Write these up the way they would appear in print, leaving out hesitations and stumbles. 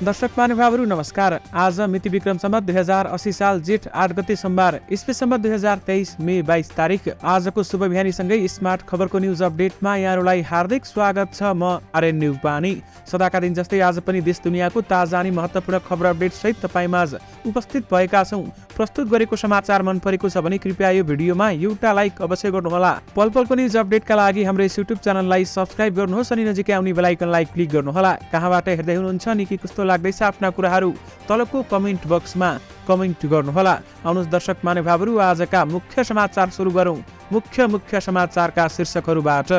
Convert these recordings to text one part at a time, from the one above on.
दर्शक महानुभावहरू नमस्कार। आज मिति विक्रम सम्वत 2080 साल जेठ 8 गते सोमबार, इस्वी सम्वत 2023 मे 22 तारिक। आजको शुभ बिहानीसँगै स्मार्ट खबरको न्युज अपडेटमा यहाँहरूलाई हार्दिक स्वागत छ। म आर्यन न्युपानी। सदाका दिन जस्तै आज पनि देश दुनियाँको ताजा अनि महत्त्वपूर्ण खबर अपडेट सहित तपाईमाझ उपस्थित भएका छौं। प्रस्तुत गरेको समाचार मन परेको छ भने कृपया यो भिडियोमा एउटा लाइक अवश्य गर्नुहोला। पल पलको न्युज अपडेटका लागि हाम्रो युट्युब च्यानललाई सब्स्क्राइब गर्नुहोस् अनि नजिकै आउने बेल आइकनलाई क्लिक गर्नुहोला। कहाँबाट हेर्दै हुनुहुन्छ अनि के कस्तो लाग्दैछ आफ्ना कुराहरू तलको कमेन्ट बक्समा कमेन्ट गर्नुहोला। आउनुहोस् दर्शक महानुभावहरू, आजका मुख्य समाचार सुरु गरौं। मुख्य समाचारका शीर्षकहरूबाट।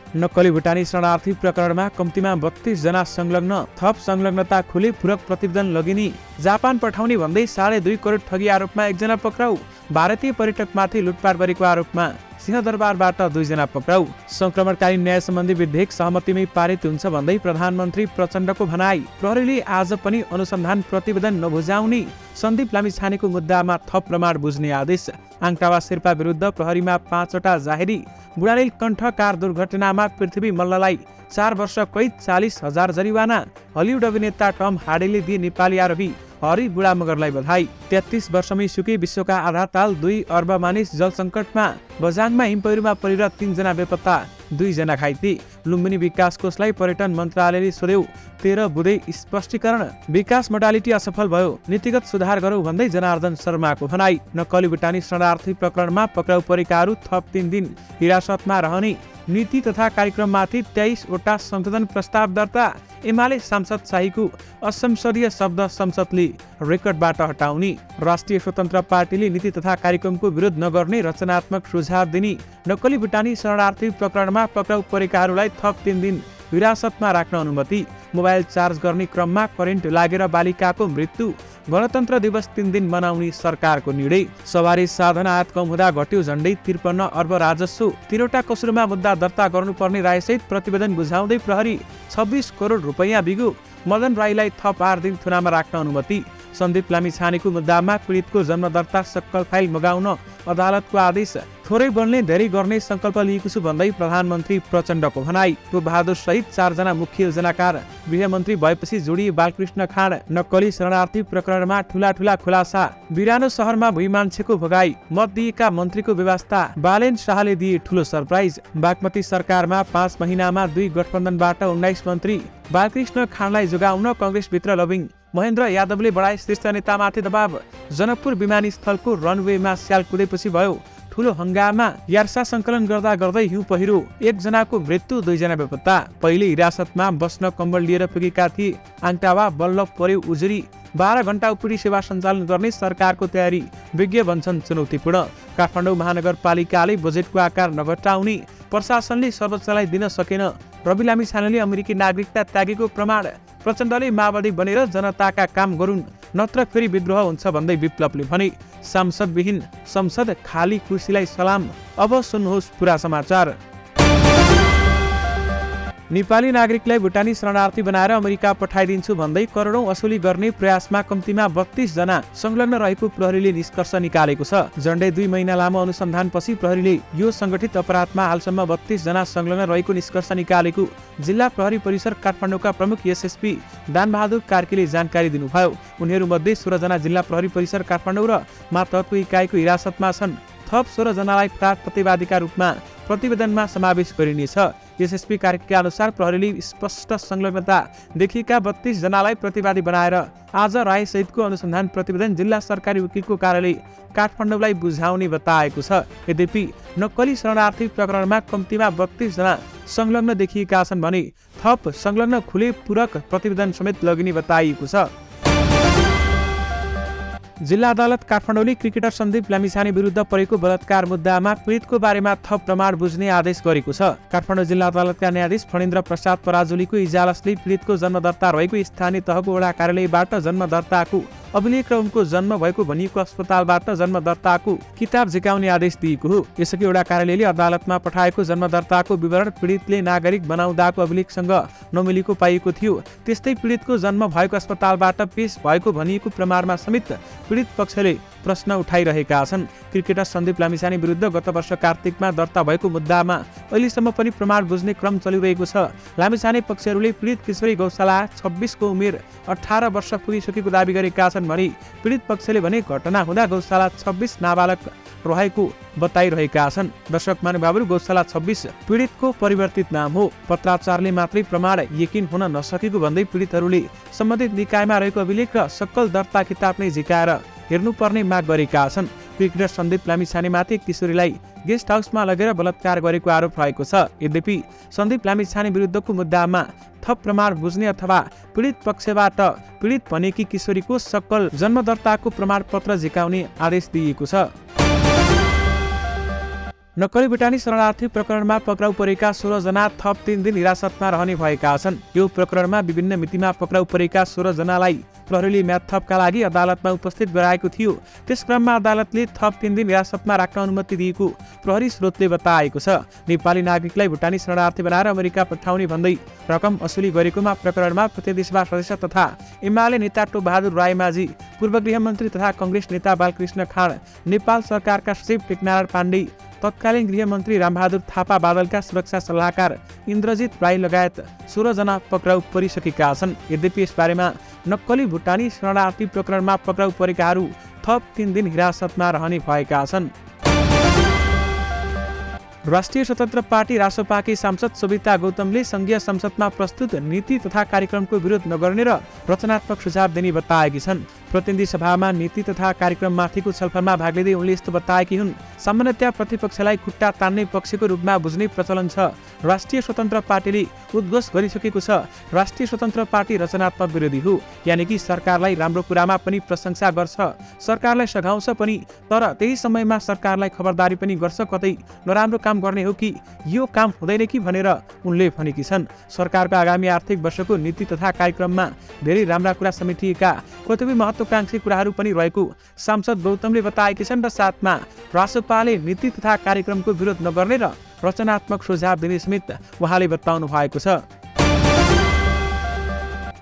नक्कली भुटानी शरणार्थी प्रकरणमा कम्तीमा 32 जना संलग्न, थप संलग्नता खुले, पूरक प्रतिवेदन लगिनी। जापान पठाउने भन्दै 2.5 करोड ठगी आरोपमा एकजना पक्राउ। भारतीय पर्यटकमाथि लुटपाट गरेको आरोपमा सिंहदरबारबाट 2 जना पक्राउ। संक्रमणकालीन न्याय सम्बन्धी विधेयक सहमतिमै पारित हुन्छ भन्दै प्रधानमन्त्री प्रचण्डको भनाई। प्रहरीले आज पनि अनुसन्धान प्रतिवेदन नबुझाउने। सन्दीप लामिछानेको मुद्दामा थप प्रमाण बुझ्ने आदेश। आङटावा शेर्पा विरुद्ध प्रहरीमा 5 वटा जाहेरी। बुढालिल कण्ठ कार दुर्घटनामा पृथ्वी मल्ललाई 4 वर्ष कैद, 40,000 जरिवाना। हलिउड अभिनेता टम हार्डीले दिए नेपाली आरोपी हरि बुढा मगरलाई बधाई। 33 वर्षमै सुके विश्वका आधा ताल, 2 अर्ब मानिस जल सङ्कटमा। बझाङमा हिमपहिरोमा परेर 3 जना बेपत्ता, 2 जना घाइते। लुम्बिनी विकास कोषलाई पर्यटन मन्त्रालयले सोध्यो 13 बुँदे स्पष्टीकरण। विकास मोडालिटी असफल भयो, नीतिगत सुधार गरौँ भन्दै जनार्दन शर्माको भनाई। नक्कली भुटानी शरणार्थी प्रकरणमा पक्राउ परेकाहरू थप 3 दिन हिरासतमा रहने। नीति तथा कार्यक्रममाथि 23 वटा संशोधन प्रस्ताव दर्ता। एमाले सांसद शाहीको असंसदीय शब्द संसदले रेकर्डबाट हटाउने। राष्ट्रिय स्वतन्त्र पार्टीले नीति तथा कार्यक्रमको विरोध नगर्ने रचनात्मक सुझाव दिने। नक्कली भुटानी शरणार्थी प्रकरणमा पक्राउ परेकाहरूलाई थप 3 दिन हिरासतमा राख्न अनुमति। मोबाइल चार्ज गर्ने क्रममा करेन्ट लागेर बालिकाको मृत्यु। गणतन्त्र दिवस 3 दिन मनाउने सरकारको निर्णय। सवारी साधन आयात कम हुँदा घट्यो झण्डै 53 अर्ब राजस्व। 3 वटा कसुरमा मुद्दा दर्ता गर्नुपर्ने रायसहित प्रतिवेदन बुझाउँदै प्रहरी। 26 करोड रुपैयाँ बिगो। मदन राईलाई थप 8 दिन थुनामा राख्न अनुमति। सन्दीप लामिछानेको मुद्दामा पीडितको जन्म दर्ता सक्कल फाइल मगाउन अदालतको आदेश। थोरै बोल्ने धेरै गर्ने संकल्प लिएको छु भन्दै प्रधानमन्त्री प्रचण्डको भनाई। टोप बहादुर सहित 4 जना मुख्य योजनाकार गृहमन्त्री भएपछि जोडिए बालकृष्ण खाँड। नक्कली शरणार्थी प्रकरणमा ठूला खुलासा। बिरानो शहरमा भुइँ मान्छेको भगाई, मत दिएका मन्त्रीको व्यवस्था। बालेन शाहले दिए ठूलो सरप्राइज। बागमती सरकारमा 5 महिनामा 2 गठबन्धनबाट 19 मन्त्री। बालकृष्ण खाँडलाई जोगाउन कङ्ग्रेसभित्र लबिङ। महेन्द्र यादवले बढाए शीर्ष नेतामाथि दबाव। जनकपुर विमानस्थलको रनवेमा स्याल कुदेपछि भयो ठूलो हंगामा। यार्सा संकलन गर्दा गर्दै हिउँ पहिरो, 1 जनाको मृत्यु, 2 जना बेपत्ता। पहिले हिरासतमा बस्न कम्बल लिएर पुगेका थिए। आङटावा बल्ल पर्यो उजुरी। 12 घण्टा उपरी सेवा सञ्चालन गर्ने सरकारको तयारी। विज्ञ भन्छन् चुनौतीपूर्ण। काठमाडौँ महानगरपालिकाले बजेटको आकार नघटाउने। प्रशासनले सर्वोच्चलाई दिन सकेन। रवि लामिछानेले अमेरिकी नागरिकता त्यागेको प्रमाण। प्रचण्डले माओवादी बनेर जनताका काम गरून्, नत्र फेरि विद्रोह हुन्छ भन्दै विप्लवले भने। सांसदविहीन संसद, खाली कुर्सीलाई सलाम। अब सुन्नुहोस् पुरा समाचार। नेपाली नागरिकलाई भुटानी शरणार्थी बनाएर अमेरिका पठाइदिन्छु भन्दै करोडौं असुली गर्ने प्रयासमा कम्तीमा 32 जना संलग्न रहेको प्रहरीले निष्कर्ष निकालेको छ। झण्डै 2 महिना लामो अनुसन्धानपछि प्रहरीले यो संगठित अपराधमा हालसम्म 32 जना संलग्न रहेको निष्कर्ष निकालेको जिल्ला प्रहरी परिसर काठमाडौँका प्रमुख एसएसपी दानबहादुर कार्कीले जानकारी दिनुभयो। उनीहरूमध्ये 16 जना जिल्ला प्रहरी परिसर काठमाडौँ र मातहतको इकाइको हिरासतमा छन्। थप 16 जनालाई फरार प्रतिवादीका रूपमा प्रतिवेदनमा समावेश गरिनेछ। एसएसपी कार्कीका अनुसार प्रहरीले स्पष्ट संलग्नता देखिएका 32 जनालाई प्रतिवादी बनाएर आज राय सहितको अनुसन्धान प्रतिवेदन जिल्ला सरकारी वकिलको कार्यालय काठमाडौँलाई बुझाउने बताएको छ। यद्यपि नक्कली शरणार्थी प्रकरणमा कम्तीमा 32 जना संलग्न देखिएका छन् भने थप संलग्न खुले, पूरक प्रतिवेदन समेत लगिने बताइएको छ। जिल्ला अदालत काठमाडौँले क्रिकेटर सन्दीप लामिछाने विरुद्ध परेको बलात्कार मुद्दामा पीडितको बारेमा थप प्रमाण बुझ्ने आदेश गरेको छ। काठमाडौँ जिल्ला अदालतका न्यायाधीश फणेन्द्र प्रसाद पराजुलीको इजाजतले पीडितको जन्म दर्ता रहेको स्थानीय तहको वडा कार्यालयबाट जन्म दर्ताको अभिलेख र उनको जन्म भएको भनिएको अस्पतालबाट जन्म दर्ताको किताब झिकाउने आदेश दिएको हो। यसअघि वडा कार्यालयले अदालतमा पठाएको जन्म दर्ताको विवरण पीडितले नागरिक बनाउँदाको अभिलेखसँग नमिलेको पाइएको थियो। त्यस्तै पीडितको जन्म भएको अस्पतालबाट पेश भएको भनिएको प्रमाणमा समेत पीडित पक्षले प्रश्न उठाइरहेका छन्। क्रिकेटर सन्दीप लामिछाने विरुद्ध गत वर्ष कार्तिकमा दर्ता भएको मुद्दामा अहिलेसम्म पनि प्रमाण बुझ्ने क्रम चलिरहेको छ। लामिछाने पक्षहरूले पीडित किशोरी गौशाला 26 को उमेर 18 वर्ष पुगिसकेको दावी गरेका छन् भने पीडित पक्षले भने घटना हुँदा गौशाला 26 नाबालक रहेको बताइरहेका छन्। दर्शक महानुभावहरू, गौशाला 26 पीडितको परिवर्तित नाम हो। पत्राचारले मात्रै प्रमाण यकिन हुन नसकेको भन्दै पीडितहरूले सम्बन्धित निकायमा रहेको अभिलेख र सक्कल दर्ता किताब नै झिकाएर हेर्नुपर्ने माग गरेका छन्। क्रिकेटर सन्दीप लामिछानेमाथि किशोरीलाई गेस्ट हाउसमा लगेर बलात्कार गरेको आरोप रहेको छ। यद्यपि सन्दीप लामिछाने विरुद्धको मुद्दामा थप प्रमाण बुझ्ने अथवा पीडित पक्षबाट पीडित भनेकी किशोरीको सक्कल जन्म दर्ताको प्रमाणपत्र झिकाउने आदेश दिइएको छ। नक्कली भुटानी शरणार्थी प्रकरणमा पक्राउ परेका 16 जना थप 3 दिन हिरासतमा रहने भएका छन्। यो प्रकरणमा विभिन्न मितिमा पक्राउ परेका 16 जनालाई प्रहरीले म्याद थपका लागि अदालतमा उपस्थित गराएको थियो। त्यस क्रममा अदालतले थप 3 दिन हिरासतमा राख्न अनुमति दिएको प्रहरी स्रोतले बताएको छ। नेपाली नागरिकलाई भुटानी शरणार्थी बनाएर अमेरिका पठाउने भन्दै रकम असुली गरेकोमा प्रकरणमा प्रतिनिधिसभा सदस्य तथा एमाले नेता टोपबहादुर रायमाझी, पूर्व गृहमन्त्री तथा कांग्रेस नेता बालकृष्ण खाँड, नेपाल सरकारका सचिव टेकनारायण पाण्डे, तत्कालीन गृहमन्त्री रामबहादुर थापा, बादलका सुरक्षा सल्लाहकार इन्द्रजित राई लगायत 16 जना पक्राउ परिसकेका छन्। यद्यपि यसबारेमा नक्कली भुटानी शरणार्थी प्रकरणमा पक्राउ परेकाहरू थप 3 दिन हिरासतमा रहने भएका छन्। राष्ट्रिय स्वतन्त्र पार्टी रासोपाकी सांसद सविता गौतमले संघीय संसदमा प्रस्तुत नीति तथा कार्यक्रमको विरोध नगर्ने र रचनात्मक सुझाव दिने बताएकी छन्। प्रतिनिधि सभामा नीति तथा कार्यक्रममाथिको छलफलमा भाग लिँदै उनले यस्तो बताएकी हुन्। सामान्यतया प्रतिपक्षलाई खुट्टा तान्ने पक्षको रूपमा बुझ्ने प्रचलन छ। राष्ट्रिय स्वतन्त्र पार्टीले उद्घोष गरिसकेको छ, राष्ट्रिय स्वतन्त्र पार्टी रचनात्मक विरोधी हो, यानि कि सरकारलाई राम्रो कुरामा पनि प्रशंसा गर्छ, सरकारलाई सघाउँछ पनि, तर त्यही समयमा सरकारलाई खबरदारी पनि गर्छ कतै नराम्रो काम गर्ने हो कि यो काम हुँदैन कि भनेर उनले भनेकी छन्। सरकारको आगामी आर्थिक वर्षको नीति तथा कार्यक्रममा धेरै राम्रा कुरा समेटिएका कतिपय महत्त्वाकांक्षी कुराहरू पनि रहेको सांसद गौतमले बताएकी छन् र साथमा रासोपाले नीति तथा कार्यक्रमको विरोध नगर्ने र रचनात्मक सुझाव दिने समेत उहाँले बताउनु भएको छ।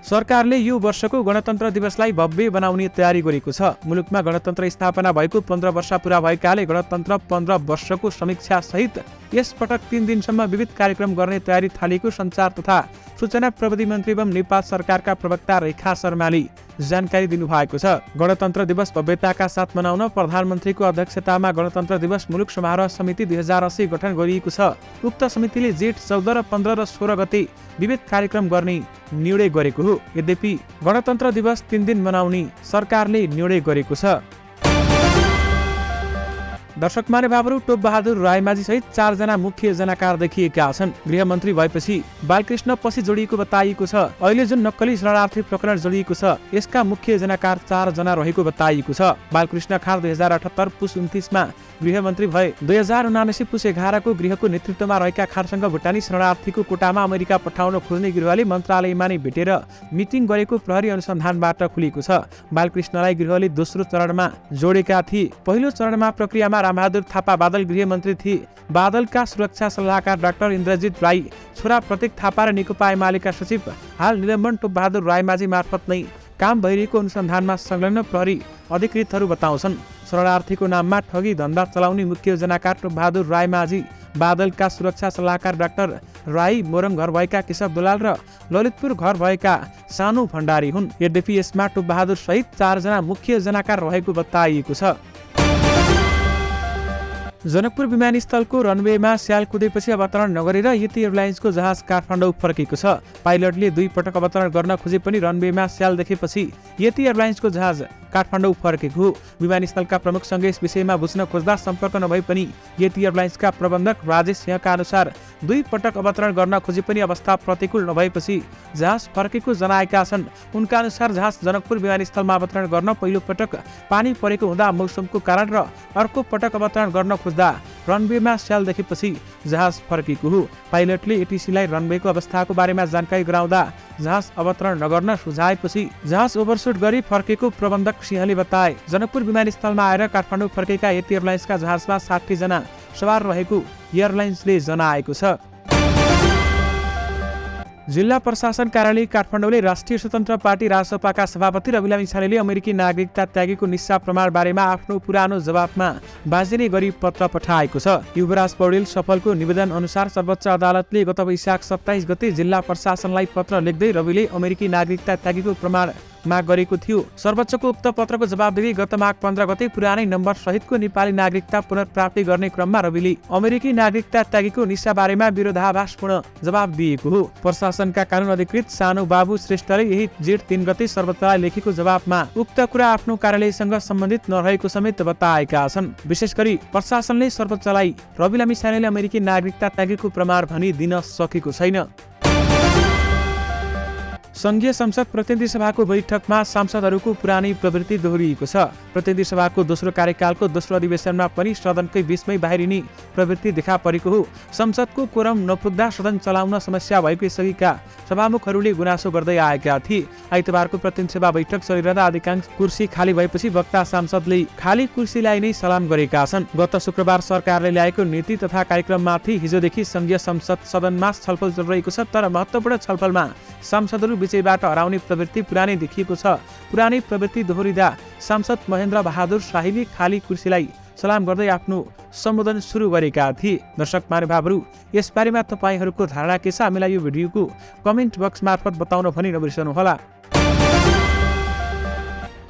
सरकारले यो वर्षको गणतन्त्र दिवसलाई भव्य बनाउने तयारी गरेको छ। मुलुकमा गणतन्त्र स्थापना भएको 15 वर्ष पुरा भएकाले गणतन्त्र 15 वर्षको समीक्षा सहित यस पटक 3 दिनसम्म विविध कार्यक्रम गर्ने तयारी थालेको सञ्चार तथा सूचना प्रविधि मन्त्री एवं नेपाल सरकारका प्रवक्ता रेखा शर्माले जानकारी दिनुभएको छ। गणतन्त्र दिवस भव्यताका साथ मनाउन प्रधानमन्त्रीको अध्यक्षतामा गणतन्त्र दिवस मुलुक समारोह समिति 2080 गठन गरिएको छ। उक्त समितिले जेठ 14 र 15 र 16 गते विविध कार्यक्रम गर्ने निर्णय गरेको हो। यद्यपि गणतन्त्र दिवस 3 दिन मनाउने सरकारले निर्णय गरेको छ। दर्शक महानुभावहरू, टोपबहादुर रायमाझी सहित 4 जना मुख्य जनाकार देखिएका छन्। गृहमन्त्री भएपछि बालकृष्ण पछि जोडिएको बताइएको छ। अहिले जुन नक्कली शरणार्थी प्रकरण जोडिएको छ यसका मुख्य जनाकार 4 जना रहेको बताइएको छ। बालकृष्ण खाँड 2078 पुस 29 मा गृहमन्त्री भए। 2079 पुस 11 को गृहको नेतृत्वमा रहेका खाँडसँग भुटानी शरणार्थीको कोटामा अमेरिका पठाउन खोज्ने गृहले मन्त्रालयमा नै भेटेर मिटिङ गरेको प्रहरी अनुसन्धानबाट खुलेको छ। बालकृष्णलाई गृहले दोस्रो चरणमा जोडेका थिए। पहिलो चरणमा प्रक्रियामा रामबहादुर थापा बादल गृहमन्त्री थिए। बादलका सुरक्षा सल्लाहकार डाक्टर इन्द्रजित राई, छोरा प्रतीक थापा र नेकपा एमालेका सचिव हाल निलम्बन टोपबहादुर रायमाझी मार्फत नै काम भइरहेको अनुसन्धानमा संलग्न प्रहरी अधिकृतहरू बताउँछन्। शरणार्थीको नाममा ठगी धन्दा चलाउने मुख्य जनाकार टोपबहादुर रायमाझी, बादलका सुरक्षा सल्लाहकार डाक्टर राई, मोरङ घर भएका केशव दुलाल र ललितपुर घर भएका सानु भण्डारी हुन्। यद्यपि यसमा टोपबहादुर सहित 4 जना मुख्य जनाकार रहेको बताइएको छ। जनकपुर विमानस्थलको रनवेमा स्याल कुदेपछि अवतरण नगरेर यति एयरलाइन्सको जहाज काठमाडौँ फर्केको छ। पाइलटले 2 पटक अवतरण गर्न खोजे पनि रनवेमा स्याल देखेपछि यति एयरलाइन्सको जहाज काठमाडौँ फर्केको हो। विमानस्थलका प्रमुखसँग यस विषयमा बुझ्न खोज्दा सम्पर्क नभए पनि यति एयरलाइन्सका प्रबन्धक राजेश सिंहका अनुसार 2 पटक अवतरण गर्न खोजे पनि अवस्था प्रतिकूल नभएपछि जहाज फर्केको जनाएका छन्। उनका अनुसार जहाज जनकपुर विमानस्थलमा अवतरण गर्न पहिलो पटक पानी परेको हुँदा मौसमको कारण र अर्को पटक अवतरण गर्न खोज्दा रनवेमा स्याल देखेपछि जहाज फर्केको हो। पाइलटले एटिसीलाई रनवेको अवस्थाको बारेमा जानकारी गराउँदा जहाज अवतरण नगर्न सुझाएपछि जहाज ओभरसुट गरी फर्केको प्रबन्धक सिंहले बताए। जनकपुर विमानस्थलमा आएर काठमाडौँ फर्केका यति एयरलाइन्सका जहाजमा 60 जना सवार रहेको एयरलाइन्सले जनाएको छ। जिल्ला प्रशासन कार्यालय काठमाडौँले राष्ट्रिय स्वतन्त्र पार्टी राजसपाका सभापति रवि लामी छानेले अमेरिकी नागरिकता त्यागेको निस्सा प्रमाण बारेमा आफ्नो पुरानो जवाफमा बाजिने गरी पत्र पठाएको छ। युवराज पौडेल सफलको निवेदन अनुसार सर्वोच्च अदालतले गत वैशाख 27 गते जिल्ला प्रशासनलाई पत्र लेख्दै रविले अमेरिकी नागरिकता त्यागेको प्रमाण माग गरेको थियो। सर्वोच्चको उक्त पत्रको जवाब दिँदै गत माघ 15 गते पुरानै नम्बर सहितको नेपाली नागरिकता पुनर्प्राप्ति गर्ने क्रममा रविले अमेरिकी नागरिकता त्यागेको निस्सा बारेमा विरोधाभासपूर्ण जवाब दिएको हो। प्रशासनका कानुन अधिकृत सानु बाबु श्रेष्ठले यही जेठ 3 गते सर्वोच्चलाई लेखेको जवाबमा उक्त कुरा आफ्नो कार्यालयसँग सम्बन्धित नरहेको समेत बताएका छन्। विशेष गरी प्रशासनले सर्वोच्चलाई रवि लामी छानेले अमेरिकी नागरिकता त्यागेको प्रमाण भनी दिन सकेको छैन। संघीय संसद प्रतिनिधि सभाको बैठकमा सांसदहरूको पुरानै प्रवृत्ति दोहोरिएको छ। प्रतिनिधि सभाको दोस्रो कार्यकालको दोस्रो अधिवेशनमा पनि सदनकै बीचमै बाहिरिने प्रवृत्ति देखा परेको हो। संसदको कोरम नपुग्दा सदन चलाउन समस्या भएको यसअघिका सभामुखहरूले गुनासो गर्दै आएका थिए। आइतबारको प्रतिनिधि सभा बैठक चलिरहँदा अधिकांश कुर्सी खाली भएपछि वक्ता सांसदले खाली कुर्सीलाई नै सलाम गरेका छन्। गत शुक्रबार सरकारले ल्याएको नीति तथा कार्यक्रममाथि हिजोदेखि संघीय संसद सदनमा छलफल चलिरहेको छ। तर महत्त्वपूर्ण छलफलमा सांसदहरू विषयबाट हराउने प्रवृत्ति पुरानै देखिएको छ। पुरानै प्रवृत्ति दोहोरिँदा सांसद महेन्द्र बहादुर शाहीले खाली कुर्सीलाई सलाम गर्दै आफ्नो सम्बोधन सुरु गरेका थिए। दर्शक महानुभावहरू, यसबारेमा तपाईँहरूको धारणा के छ? हामीलाई यो भिडियोको कमेन्ट बक्स मार्फत बताउन भनी नबिर्सनुहोला।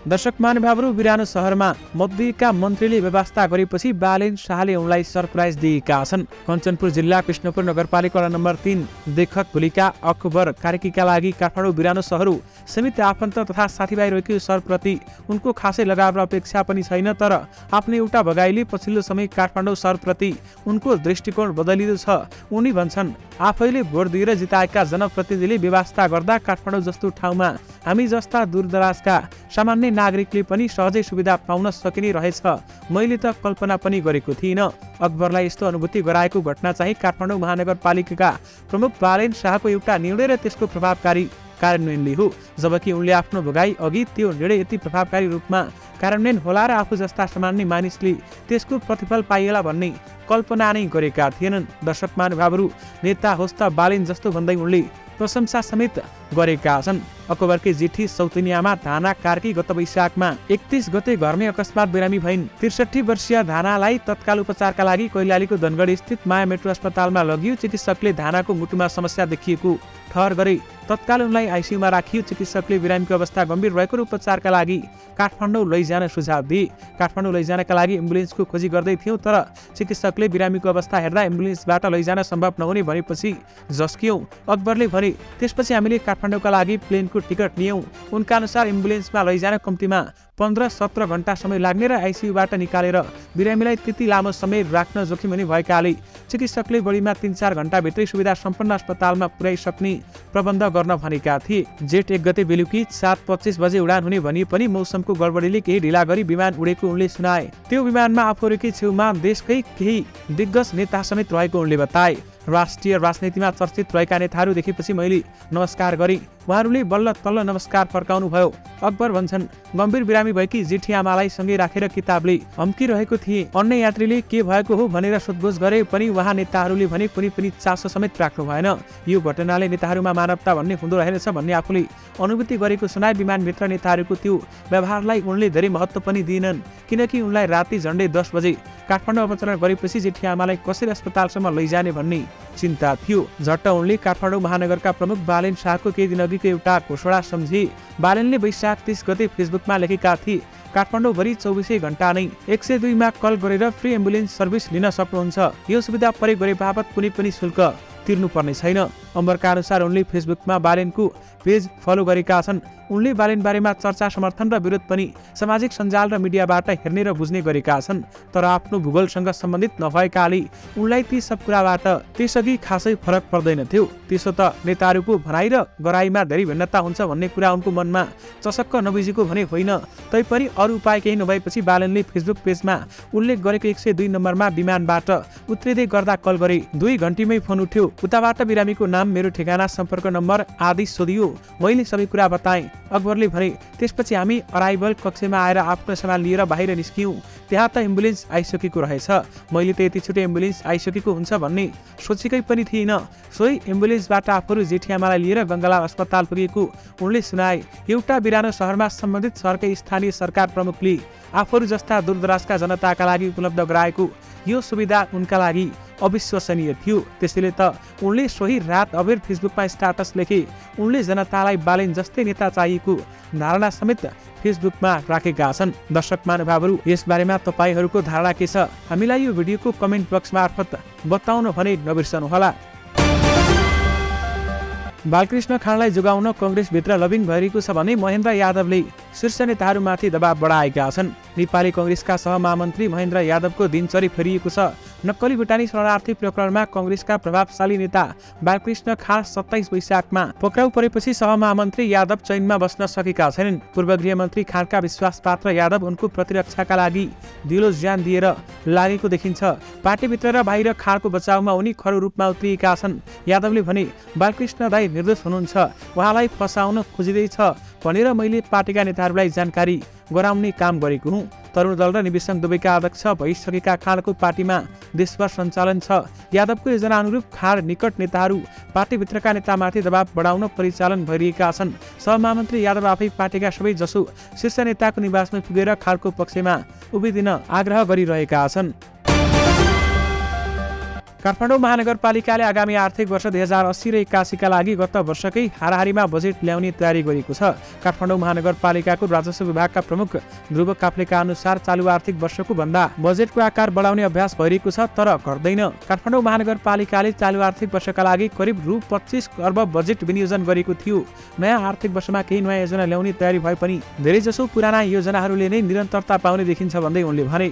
दर्शक महानुभावहरू, बिरानो शहरमा मध्यका मन्त्रीले व्यवस्था गरेपछि बालेन शाहले उनलाई सरप्राइज दिएका छन्। कञ्चनपुर जिल्ला कृष्णपुर नगरपालिका नम्बर 3 देखत भोलिका अक्टोबर कार्कीका लागि काठमाडौँ बिरानो सहरु समिति आफन्त तथा साथीभाइ रहेको सरप्रति उनको खासै लगाव र अपेक्षा पनि छैन। तर आफ्नो एउटा भगाइले पछिल्लो समय काठमाडौँ सहरप्रति उनको दृष्टिकोण बदलिँदो छ। उनी भन्छन्, आफैले भोट दिएर जिताएका जनप्रतिनिधिले व्यवस्था गर्दा काठमाडौँ जस्तो ठाउँमा हामी जस्ता दूरदराजका सामान्य नागरिकले पनि सहजै सुविधा पाउन सकिने रहेछ। मैले त कल्पना पनि गरेको थिइनँ। अकबरलाई यस्तो अनुभूति गराएको घटना चाहिँ काठमाडौँ महानगरपालिकाका प्रमुख बालेन शाहको एउटा निर्णय र त्यसको प्रभावकारी कार्यान्वयनले हो। जबकि उनले आफ्नो भगाई अघि त्यो निर्णय यति प्रभावकारी रूपमा कार्यान्वयन होला र आफू जस्ता सामान्य मानिसले त्यसको प्रतिफल पाइएला भन्ने कल्पना नै गरेका थिएनन्। दर्शक महानुभावहरू, नेता होस् त बालेन जस्तो भन्दै उनले प्रशंसा समेत गरेका छन्। अक्टोबरकै जेठी सौतनियामा धाना कार्की गत वैशाखमा 31 गते घरमै अकस्मात बिरामी भइन्। 63 वर्षीय धानालाई तत्काल उपचारका लागि कैलालीको धनगढी स्थित माया मेट्रो अस्पतालमा लगियो। चिकित्सकले धानाको मुटुमा समस्या देखिएको ठहर गरे। तत्काल उनलाई आइसियुमा राखियो। चिकित्सकले बिरामीको अवस्था गम्भीर रहेको र उपचारका लागि काठमाडौँ लैजान सुझाव दिए। काठमाडौँ लैजानका लागि एम्बुलेन्सको खोजी गर्दै थियौँ, तर चिकित्सकले बिरामीको अवस्था हेर्दा एम्बुलेन्सबाट लैजान सम्भव नहुने भनेपछि झस्कियौँ। अकबरले भने, त्यसपछि हामीले काठमाडौँका लागि प्लेनको टिकट लियौँ। उनका अनुसार एम्बुलेन्समा लैजान कम्तीमा 15-17 घण्टा समय लाग्ने र आइसियुबाट निकालेर बिरामीलाई त्यति लामो समय राख्न जोखिम हुने भएकाले चिकित्सकले बढीमा 3-4 घण्टाभित्रै सुविधा सम्पन्न अस्पतालमा पुर्याइसक्ने प्रबन्ध गर्न भनेका थिए। जेठ 1 गते बेलुकी 7:25 बजे उडान हुने भनिए पनि मौसमको गडबडीले केही ढिला गरी विमान उडेको उनले सुनाए। त्यो विमानमा आफूहरूकै छेउमा देशकै केही दिग्गज नेता समेत रहेको उनले बताए। राष्ट्रिय राजनीतिमा चर्चित रहेका नेताहरू देखेपछि मैले नमस्कार गरेँ। उहाँहरूले बल्ल तल्ल नमस्कार फर्काउनु भयो। अकबर भन्छन्, गम्भीर बिरामी भएकी जेठी आमालाई सँगै राखेर किताबले हम्किरहेको थिए। अन्य यात्रीले के भएको हो भनेर सोधबुझ गरे पनि उहाँ नेताहरूले भने कुनै पनि चासो समेत राख्नु भएन। यो घटनाले नेताहरूमा मानवता भन्ने हुँदो रहेछ भन्ने आफूले अनुभूति गरेको सुनाए। विमानभित्र नेताहरूको त्यो व्यवहारलाई उनले धेरै महत्त्व पनि दिएनन्, किनकि उनलाई राति झन्डै 10 बजे काठमाडौँ अवतरण गरेपछि जेठी आमालाई कसरी अस्पतालसम्म लैजाने भन्ने चिन्ता थियो। झट्ट उनले काठमाडौँ महानगरका प्रमुख बालेन शाहको केही दिन अघिको एउटा घोषणा सम्झे। बालेनले वैशाख 30 गते फेसबुकमा लेखेका थिए, काठमाडौँभरि 24 घण्टा नै 102 मा कल गरेर फ्री एम्बुलेन्स सर्भिस लिन सक्नुहुन्छ। यो सुविधा प्रयोग गरे बापत कुनै पनि शुल्क तिर्नुपर्ने छैन। अमरका अनुसार उनले फेसबुकमा बालेनको पेज फलो गरेका छन्। उनले बालेन बारेमा चर्चा, समर्थन र विरोध पनि सामाजिक सञ्जाल र मिडियाबाट हेर्ने र बुझ्ने गरेका छन्। तर आफ्नो भूगोलसँग सम्बन्धित नभएकाले उनलाई ती सब कुराबाट त्यसअघि खासै फरक पर्दैन थियो। त्यसो त नेताहरूको भनाइ र गराइमा धेरै भिन्नता हुन्छ भन्ने कुरा उनको मनमा चसक्क नबुझेको भने होइन। तैपनि अरू उपाय केही नभएपछि बालेनले फेसबुक पेजमा उल्लेख गरेको 102 नम्बरमा विमानबाट उत्रिँदै गर्दा कल गरे। 2 घण्टीमै फोन उठ्यो। उताबाट बिरामीको नाम, मेरो ठेगाना, सम्पर्क नम्बर आदि सोधियो। मैले सबै कुरा बताएँ। अकबरले भने, त्यसपछि हामी अराइभल कक्षमा आएर आफ्नो सामान लिएर बाहिर निस्क्यौँ। त्यहाँ त एम्बुलेन्स आइसकेको रहेछ। मैले त यति छिटो एम्बुलेन्स आइसकेको हुन्छ भन्ने सोचेकै पनि थिइनँ। सोही एम्बुलेन्सबाट आफूहरू जेठियामालाई लिएर गङ्गालाल अस्पताल पुगेको उनले सुनाए। एउटा बिरानो शहरमा सम्बन्धित सहरकै स्थानीय सरकार प्रमुखले आफूहरू जस्ता दूरदराजका जनताका लागि उपलब्ध गराएको यो सुविधा उनका लागि अविश्वसनीय थियो। त्यसैले त उनले सोही रात अबेर फेसबुकमा स्ट्याटस लेखे। उनले जनतालाई बालेन जस्तै नेता चाहिएको धारणा समेत फेसबुकमा राखेका छन्। दर्शक महानुभावहरू, यसबारेमा तपाईँहरूको धारणा के छ? हामीलाई यो भिडियोको कमेन्ट बक्स मार्फत बताउन भने नबिर्सनुहोला। बालकृष्ण खाँडलाई जोगाउन कङ्ग्रेसभित्र लबिङ भइरहेको छ भने महेन्द्र यादवले शीर्ष नेताहरूमाथि दबाव बढाएका छन्। नेपाली कङ्ग्रेसका सहमहामन्त्री महेन्द्र यादवको दिनचरी फेरिएको छ। नक्कली भुटानी शरणार्थी प्रकरणमा कङ्ग्रेसका प्रभावशाली नेता बालकृष्ण खाँड 27 वैशाखमा पक्राउ परेपछि सहमहामन्त्री यादव चैनमा बस्न सकेका छैनन्। पूर्व गृहमन्त्री खाँडका विश्वासपात्र यादव उनको प्रतिरक्षाका लागि दिलो ज्यान दिएर लागेको देखिन्छ। पार्टीभित्र र बाहिर खाँडको बचाउमा उनी खरो रूपमा उत्रिएका छन्। यादवले भने, बालकृष्ण दाई निर्दोष हुनुहुन्छ, उहाँलाई फसाउन खोजिँदैछ भनेर मैले पार्टीका नेताहरूलाई जानकारी गराउने काम गरेको हुँ। तरुण दल र निवेशक दुवैका अध्यक्ष भइसकेका खाँडको पार्टीमा देशभर सञ्चालन छ। यादवको योजना अनुरूप खाँड निकट नेताहरू पार्टीभित्रका नेतामाथि दबाव बढाउन परिचालन भइरहेका छन्। सहमहामन्त्री यादव आफै पार्टीका सबै जसो शीर्ष नेताको निवासमा पुगेर खाँडको पक्षमा उभिदिन आग्रह गरिरहेका छन्। काठमाडौँ महानगरपालिकाले आगामी आर्थिक वर्ष 2080 र 81 का लागि गत वर्षकै हाराहारीमा बजेट ल्याउने तयारी गरेको छ। काठमाडौँ महानगरपालिकाको राजस्व विभागका प्रमुख ध्रुव काफ्लेका अनुसार चालु आर्थिक वर्षको भन्दा बजेटको आकार बढाउने अभ्यास भइरहेको छ, तर घट्दैन। काठमाडौँ महानगरपालिकाले चालु आर्थिक वर्षका लागि करिब रु 25 अर्ब बजेट विनियोजन गरेको थियो। नयाँ आर्थिक वर्षमा केही नयाँ योजना ल्याउने तयारी भए पनि धेरैजसो पुराना योजनाहरूले नै निरन्तरता पाउने देखिन्छ भन्दै उनले भने।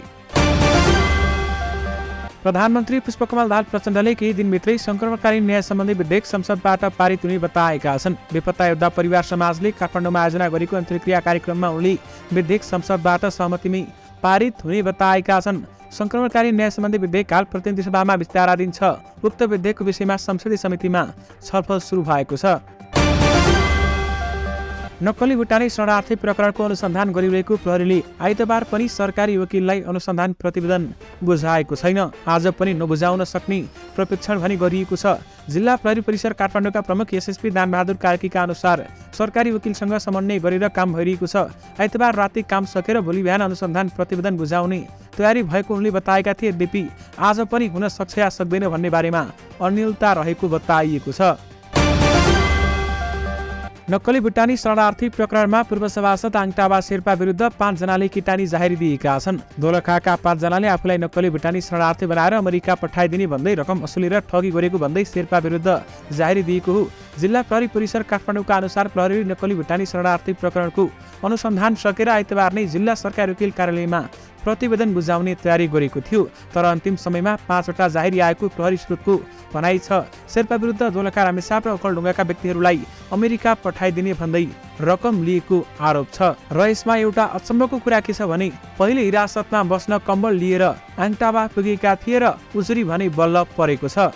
प्रधानमन्त्री पुष्पकमल दाहाल प्रचण्डले केही दिनभित्रै संक्रमणकालीन न्याय सम्बन्धी विधेयक संसदबाट पारित हुने बताएका छन्। बेपत्ता योद्धा परिवार समाजले काठमाडौँमा आयोजना गरेको अन्तर्क्रिया कार्यक्रममा उनले विधेयक संसदबाट सहमतिमै पारित हुने बताएका छन्। संक्रमणकालीन न्याय सम्बन्धी विधेयक हाल प्रतिनिधि सभामा विचाराधीन छ। उक्त विधेयकको विषयमा संसदीय समितिमा छलफल सुरु भएको छ। नक्कली भुटानी शरणार्थी प्रकरणको अनुसन्धान गरिरहेको प्रहरीले आइतबार पनि सरकारी वकिललाई अनुसन्धान प्रतिवेदन बुझाएको छैन। आज पनि नबुझाउन सक्ने प्रशिक्षण भनी गरिएको छ। जिल्ला प्रहरी परिसर काठमाडौँका प्रमुख एसएसपी दानबहादुर कार्कीका अनुसार सरकारी वकिलसँग समन्वय गरेर काम भइरहेको छ। आइतबार राति काम सकेर भोलि बिहान अनुसन्धान प्रतिवेदन बुझाउने तयारी भएको उनले बताएका थिए। यद्यपि आज पनि हुन सक्छ या सक्दैन भन्ने बारेमा अनिश्चितता रहेको बताइएको छ। नक्कली भुटानी शरणार्थी प्रकरणमा पूर्व सभासद आङटाबा शेर्पा विरुद्ध 5 जनाले किटानी जाहेरी दिएका छन्। दोलखाका 5 जनाले आफूलाई नक्कली भुटानी शरणार्थी बनाएर अमेरिका पठाइदिने भन्दै रकम असुलेर ठगी गरेको भन्दै शेर्पा विरुद्ध जाहेरी दिएको हो। जिल्ला प्रहरी परिसर काठमाडौँका अनुसार प्रहरीले नक्कली भुटानी शरणार्थी प्रकरणको अनुसन्धान सकेर आइतबार नै जिल्ला सरकारी वकिल कार्यालयमा प्रतिवेदन बुझाउने तयारी गरेको थियो, तर अन्तिम समयमा 5 वटा जाहेरी आएको प्रहरी स्रोतको भनाइ छ। शेर्पा विरुद्ध दोलखा रामेछाप र ओखलढुङ्गाका व्यक्तिहरूलाई अमेरिका पठाइदिने भन्दै रकम लिएको आरोप छ। र यसमा एउटा अचम्मको कुरा के छ भने पहिले हिरासतमा बस्न कम्बल लिएर आङटाबा पुगेका थिए र उजुरी भने बल्ल परेको छ।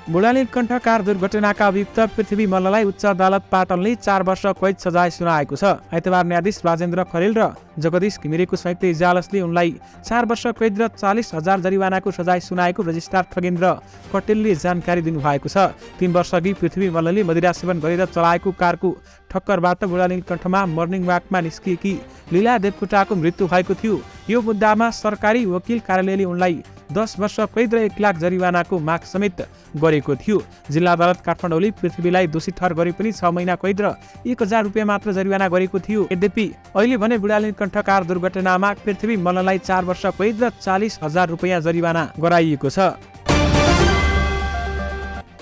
बुढानीलकण्ठ कार दुर्घटनाका अभियुक्त पृथ्वी मल्ललाई उच्च अदालत पाटनले 4 वर्ष कैद सजाय सुनाएको छ। आइतबार न्यायाधीश राजेन्द्र खरेल र जगदीश घिमिरेको संयुक्त इजलासले उनलाई 4 वर्ष कैद र 40,000 जरिवानाको सजाय सुनाएको रजिस्ट्रार ठगेन्द्र पटेलले जानकारी दिनुभएको छ। 3 वर्ष अघि पृथ्वी मल्लले मदिरा सेवन गरेर चलाएको कारको ठक्करबाट बुढानीलकण्ठमा मर्निङ वाकमा निस्किएकी लीला देवकोटाको मृत्यु भएको थियो। यो मुद्दामा सरकारी वकिल कार्यालयले उनलाई 10 वर्ष कैद र 1 लाख जरिवानाको माग समेत गरेको थियो। जिल्ला अदालत काठमाडौँले पृथ्वीलाई दोषी ठहर गरे पनि 6 महिना कैद र 1,000 रुपियाँ मात्र जरिवाना गरेको थियो। यद्यपि अहिले भने बुढानीलकण्ठ कार दुर्घटनामा पृथ्वी मल्ललाई 4 वर्ष कैद र 40,000 रुपियाँ जरिवाना गराइएको छ।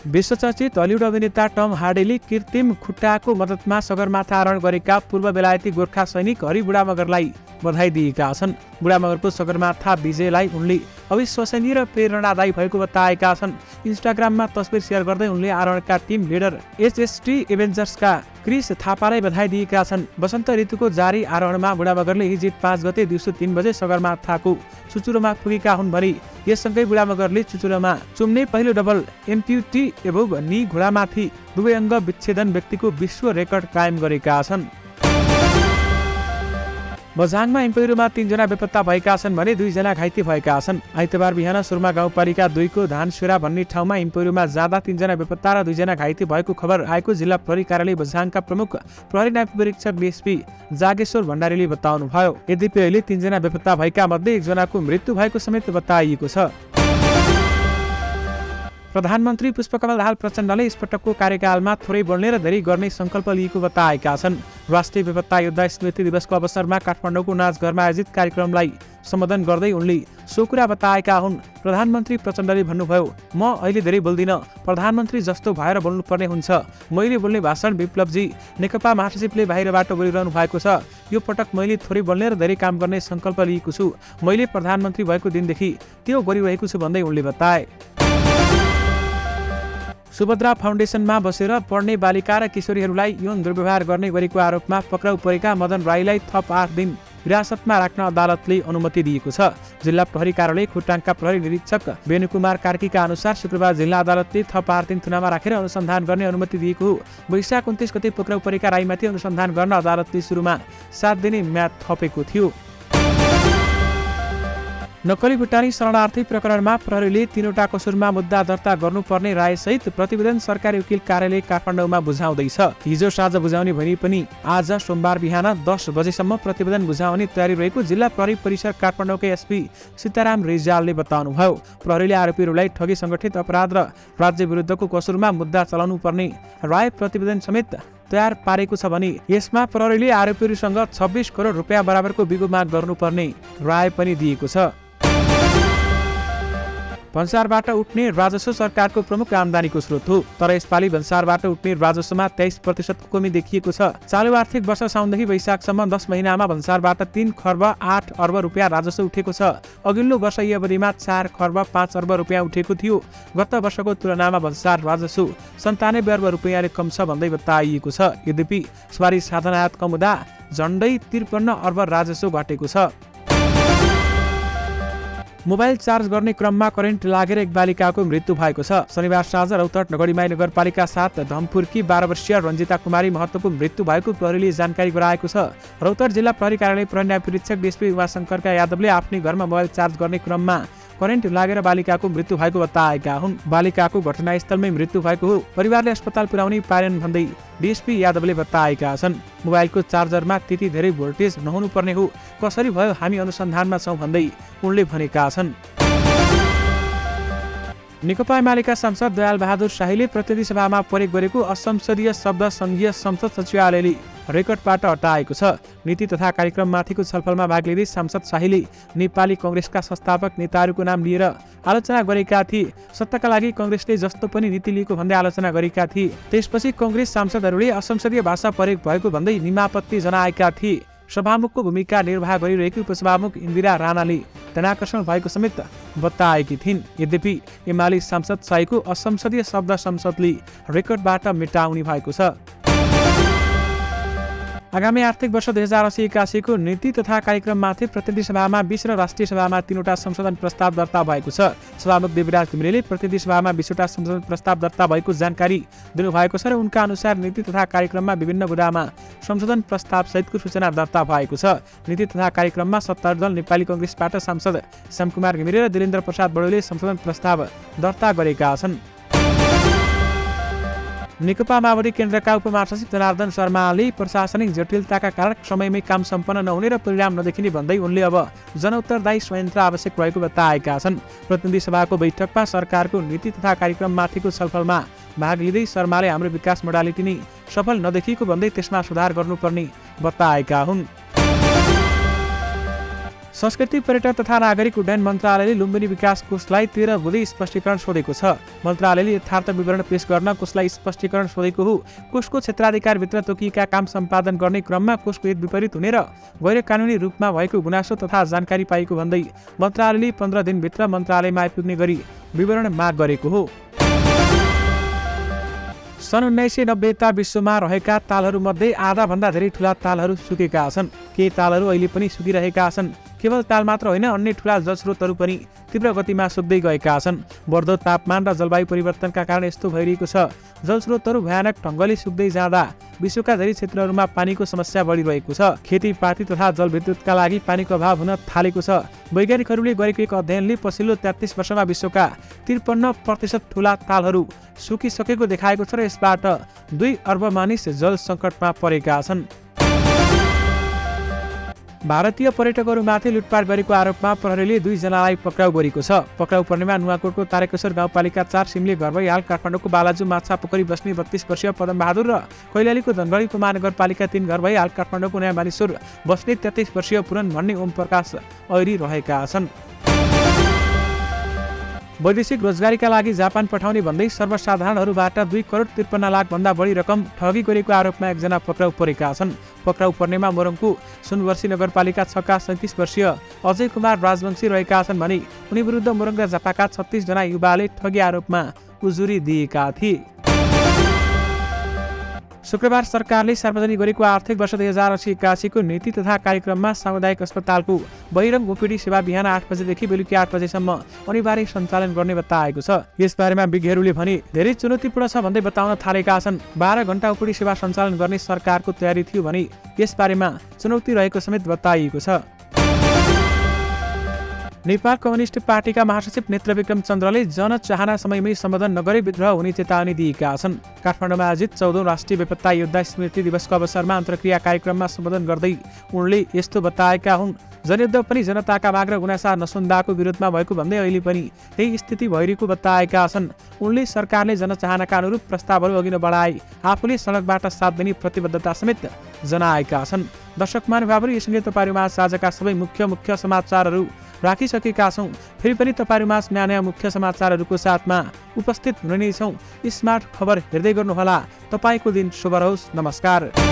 विश्वचर्चित हलिउड अभिनेता टम हार्डीले कृत्रिम खुट्टाको मद्दतमा सगरमाथा आरोहण गरेका पूर्व बेलायती गोर्खा सैनिक हरि बुढा मगरलाई बधाई दिएका छन्। बुढामगरको सगरमाथा विजयलाई उनले अविश्वसनीय र प्रेरणादायी भएको बताएका छन्। इन्स्टाग्राममा तस्बिर शेयर गर्दै उनले आरोहणका टिम लिडर एचएसटी एभेन्जर्सका क्रिस थापालाई बधाई दिएका छन्। वसन्त ऋतुको जारी आरोहणमा बुढामगरले हिजो 5 गते दिउँसो 3 बजे सगरमाथाको चुचुरोमा पुगेका हुन् भने यससँगै बुढामगरले चुचुरोमा चुम्ने पहिलो डबल एम्प्युटी एबोभ नी घोडामाथि दुवै अङ्ग विच्छेदन व्यक्तिको विश्व रेकर्ड कायम गरेका छन्। बझाङमा इम्पेरोमा 3 जना बेपत्ता भएका छन् भने 2 जना घाइते भएका छन्। आइतबार बिहान सुरमा गाउँपालिका 2 को धानसुरा भन्ने ठाउँमा इम्पेरोमा जाँदा 3 जना बेपत्ता र 2 जना घाइते भएको खबर आएको जिल्ला प्रहरी कार्यालय बझाङका प्रमुख प्रहरी नायब परीक्षक डीएसपी जागेश्वर भण्डारीले बताउनुभयो। यद्यपि अहिले 3 जना बेपत्ता भएका मध्ये 1 जनाको मृत्यु भएको समेत बताइएको छ। प्रधानमन्त्री पुष्पकमल दाहाल प्रचण्डले यसपटकको कार्यकालमा थोरै बोल्ने र धेरै गर्ने संकल्प लिएको बताएका छन्। राष्ट्रिय बेपत्ता योद्धा स्मृति दिवसको अवसरमा काठमाडौँको नाचघरमा आयोजित कार्यक्रमलाई सम्बोधन गर्दै उनले सो कुरा बताएका हुन्। प्रधानमन्त्री प्रचण्डले भन्नुभयो, म अहिले धेरै बोल्दिन, प्रधानमन्त्री जस्तो भएर बोल्नुपर्ने हुन्छ। मैले बोल्ने भाषण विप्लवजी नेकपा महासचिवले बाहिरबाट बोलिरहनु भएको छ। यो पटक मैले थोरै बोल्ने र धेरै काम गर्ने संकल्प लिएको छु। मैले प्रधानमन्त्री भएको दिनदेखि त्यो गरिरहेको छु भन्दै उनले बताए। सुभद्रा फाउन्डेसनमा बसेर पढ्ने बालिका र किशोरीहरूलाई यौन दुर्व्यवहार गर्ने गरेको आरोपमा पक्राउ परेका मदन राईलाई थप 8 दिन हिरासतमा राख्न अदालतले अनुमति दिएको छ। जिल्ला प्रहरी कार्यालय खोटाङका प्रहरी निरीक्षक वेणुकुमार कार्कीका अनुसार शुक्रबार जिल्ला अदालतले थप 8 दिन थुनामा राखेर अनुसन्धान गर्ने अनुमति दिएको हो। वैशाख 29 गते पक्राउ परेका राईमाथि अनुसन्धान गर्न अदालतले सुरुमा 7 दिने म्याद थपेको थियो। नक्कली भुटानी शरणार्थी प्रकरणमा प्रहरीले 3वटा कसुरमा मुद्दा दर्ता गर्नुपर्ने रायसहित प्रतिवेदन सरकारी वकिल कार्यालय काठमाडौँमा बुझाउँदैछ। हिजो साँझ बुझाउने भने पनि आज सोमबार बिहान 10 बजेसम्म प्रतिवेदन बुझाउने तयारी रहेको जिल्ला प्रहरी परिसर काठमाडौँकै एसपी सीताराम रिजालले बताउनुभयो। प्रहरीले आरोपीहरूलाई ठगी संगठित अपराध र राज्य विरुद्धको कसुरमा मुद्दा चलाउनु पर्ने राय प्रतिवेदन समेत तयार पारेको छ भने यसमा प्रहरीले आरोपीहरूसँग 26 करोड रुपियाँ बराबरको बिगो माग गर्नुपर्ने राय पनि दिएको छ। भन्सारबाट उठ्ने राजस्व सरकारको प्रमुख आमदानीको स्रोत हो, तर यसपालि भन्सारबाट उठ्ने राजस्वमा 23% कमी देखिएको छ। चालु आर्थिक वर्ष साउनदेखि वैशाखसम्म 10 महिनामा भन्सारबाट 3 खर्ब 8 अर्ब रुपियाँ राजस्व उठेको छ। अघिल्लो वर्ष यही अवधिमा 4 खर्ब 5 अर्ब रुपियाँ उठेको थियो। गत वर्षको तुलनामा भन्सार राजस्व 97 अर्ब रुपियाँले कम छ भन्दै बताइएको छ। यद्यपि सवारी साधन आयात कम हुँदा झन्डै 53 अर्ब राजस्व घटेको छ। मोबाइल चार्ज गर्ने क्रममा करेन्ट लागेर एक बालिकाको मृत्यु भएको छ। शनिबार साँझ रौतहट नगरीमाई नगरपालिका 7 धमपुरकी 12 वर्षीय रञ्जिता कुमारी महतोको मृत्यु भएको प्रहरीले जानकारी गराएको छ। रौतहट जिल्ला प्रहरी कार्यालय प्रहरी न्याय परीक्षक डीएसपी उमाशंकर यादवले आफ्नै घरमा मोबाइल चार्ज गर्ने क्रममा करेन्ट लागेर बालिकाको मृत्यु भएको बताएका हुन्। बालिकाको घटनास्थलमै मृत्यु भएको हो। परिवारले अस्पताल पुर्याउनै पारेन भन्दै डीएसपी यादवले बताएका छन्। मोबाइलको चार्जरमा त्यति धेरै भोल्टेज नहुनु पर्ने हो, कसरी भयो हामी अनुसन्धानमा छौं भन्दै उनले भनेका छन्। नेकपा एमालेका सांसद दयाल बहादुर शाहीले प्रतिनिधि सभामा प्रयोग गरेको असंसदीय शब्द संघीय संसद सचिवालयले रेकर्डबाट हटाएको छ। नीति तथा कार्यक्रममाथिको छलफलमा भाग लिँदै सांसद शाहीले नेपाली कांग्रेसका संस्थापक नेताहरूको नाम लिएर आलोचना गरेका थिए। सत्ताका लागि कांग्रेसले जस्तो पनि नीति लिएको भन्दै आलोचना गरेका थिए। त्यसपछि कांग्रेस सांसदहरूले असंसदीय भाषा प्रयोग भएको भन्दै निमापत्ति जनाएका थिए। सभामुखको भूमिका निर्वाह गरिरहेकी उपसभामुख इन्दिरा राणाले ध्यानाकर्षण भएको समेत बताएकी थिइन्। यद्यपि एमाले सांसद शाहीको असंसदीय शब्द संसदले रेकर्डबाट मेटाउने भएको छ। आगामी आर्थिक वर्ष 2080-81 को नीति तथा कार्यक्रममाथि प्रतिनिधि सभामा 20 र राष्ट्रिय सभामा 3वटा संशोधन प्रस्ताव दर्ता भएको छ। सभामुख देवराज घिमिरेले प्रतिनिधि सभामा 20वटा संशोधन प्रस्ताव दर्ता भएको जानकारी दिनुभएको छ र उनका अनुसार नीति तथा कार्यक्रममा विभिन्न बुँदामा संशोधन प्रस्ताव सहितको सूचना दर्ता भएको छ। नीति तथा कार्यक्रममा सत्तारूढ दल नेपाली कांग्रेसबाट सांसद श्यामकुमार घिमिरे र दिलेन्द्र प्रसाद बडोले संशोधन प्रस्ताव दर्ता गरेका छन्। नेकपा माओवादी केन्द्रका उपमहासचिव जनार्दन शर्माले प्रशासनिक जटिलताका कारण समयमै काम सम्पन्न नहुने र परिणाम नदेखिने भन्दै उनले अब जनउत्तरदायी संयन्त्र आवश्यक रहेको बताएका छन्। प्रतिनिधि सभाको बैठकमा सरकारको नीति तथा कार्यक्रममाथिको छलफलमा भाग लिँदै शर्माले हाम्रो विकास मोडालिटी नै सफल नदेखिएको भन्दै त्यसमा सुधार गर्नुपर्ने बताएका हुन्। संस्कृति पर्यटन तथा नागरिक उड्डयन मन्त्रालयले लुम्बिनी विकास कोषलाई 13 बुँदे स्पष्टीकरण सोधेको छ। मन्त्रालयले यथार्थ विवरण पेश गर्न कोषलाई स्पष्टीकरण सोधेको हो। कोषको क्षेत्राधिकारभित्र तोकिएका काम सम्पादन गर्ने क्रममा कोषको हित विपरीत हुने र गैर कानुनी रूपमा भएको गुनासो तथा जानकारी पाएको भन्दै मन्त्रालयले 15 दिनभित्र मन्त्रालयमा आइपुग्ने गरी विवरण माग गरेको हो। सन् 1990 ता विश्वमा रहेका तालहरूमध्ये आधाभन्दा धेरै ठुला तालहरू सुकेका छन्। केही तालहरू अहिले पनि सुकिरहेका छन्। केवल ताल मात्र होइन, अन्य ठुला जलस्रोतहरू पनि तीव्र गतिमा सुक्दै गएका छन्। बढ्दो तापमान र जलवायु परिवर्तनका कारण यस्तो भइरहेको छ। जलस्रोतहरू भयानक ढङ्गले सुक्दै जाँदा विश्वका धेरै क्षेत्रहरूमा पानीको समस्या बढिरहेको छ। खेतीपाती तथा जलविद्युतका लागि पानीको अभाव हुन थालेको छ। वैज्ञानिकहरूले गरेको एक अध्ययनले पछिल्लो 33 वर्षमा विश्वका 53% ठुला तालहरू सुकिसकेको देखाएको छ र यसबाट 2 अर्ब मानिस जल सङ्कटमा परेका छन्। भारतीय पर्यटकहरूमाथि लुटपाट गरेको आरोपमा प्रहरीले 2 जनालाई पक्राउ गरेको छ। पक्राउ पर्नेमा नुवाकोटको तारेकेश्वर गाउँपालिका 4 सिमले घरभई हाल काठमाडौँको बालाजु माछा पोखरी बस्ने 32 वर्षीय पदमबहादुर र कैलालीको धनगढी उपमहानगरपालिका 3 घरभई हाल काठमाडौँको नयाँ मानिसुर बस्ने 33 वर्षीय पुरन भन्ने ओम प्रकाश ऐरी रहेका छन्। वैदेशिक रोजगारीका लागि जापान पठाउने भन्दै सर्वसाधारणहरूबाट 2 करोड 53 लाख भन्दा बढी रकम ठगी गरेको आरोपमा एकजना पक्राउ परेका छन्। पक्राउ पर्नेमा मोरङको सुनवर्सी नगरपालिका 6 का 37 वर्षीय अजय कुमार राजवंशी रहेका छन् भने उनी विरुद्ध मोरङ र झापाका 36 जना युवाले ठगी आरोपमा उजुरी दिएका थिए। शुक्रबार सरकारले सार्वजनिक गरेको आर्थिक वर्ष 2080-81 को नीति तथा कार्यक्रममा सामुदायिक अस्पतालको बहिरङ्ग ओपीडी सेवा बिहान 8 बजेदेखि बेलुकी 8 बजेसम्म अनिवार्य सञ्चालन गर्ने बताएको छ। यसबारेमा विज्ञहरूले भने धेरै चुनौतीपूर्ण छ भन्दै बताउन थालेका छन्। 12 घण्टा ओपीडी सेवा सञ्चालन गर्ने सरकारको तयारी थियो भने यसबारेमा चुनौती रहेको समेत बताइएको छ। नेपाल कम्युनिस्ट पार्टीका महासचिव नेत्रविक्रम चन्द्रले जनचाहना समयमै सम्बोधन नगरी विद्रोह हुने चेतावनी दिएका छन्। काठमाडौँमा आयोजित 14औं राष्ट्रिय बेपत्ता योद्धा स्मृति दिवसको अवसरमा अन्तर्क्रिया कार्यक्रममा सम्बोधन गर्दै उनले यस्तो बताएका हुन्। जनयुद्ध पनि जनताका माग र गुनासा नसुन्दाको विरोधमा भएको भन्दै अहिले पनि त्यही स्थिति भइरहेको बताएका छन्। उनले सरकारले जनचाहनाका अनुरूप प्रस्तावहरू अघि नबढाए आफूले सडकबाट साथ दिने प्रतिबद्धता समेत जनाएका छन्। दर्शक महानुभावहरू, यससँगै तपाईँहरूमा आजका सबै मुख्य समाचारहरू राखिसकेका छौँ। फेरि पनि तपाईँहरूमा नयाँ मुख्य समाचारहरूको साथमा उपस्थित हुने नै छौँ। स्मार्ट खबर हेर्दै गर्नुहोला। तपाईँको दिन शुभ रहोस्। नमस्कार।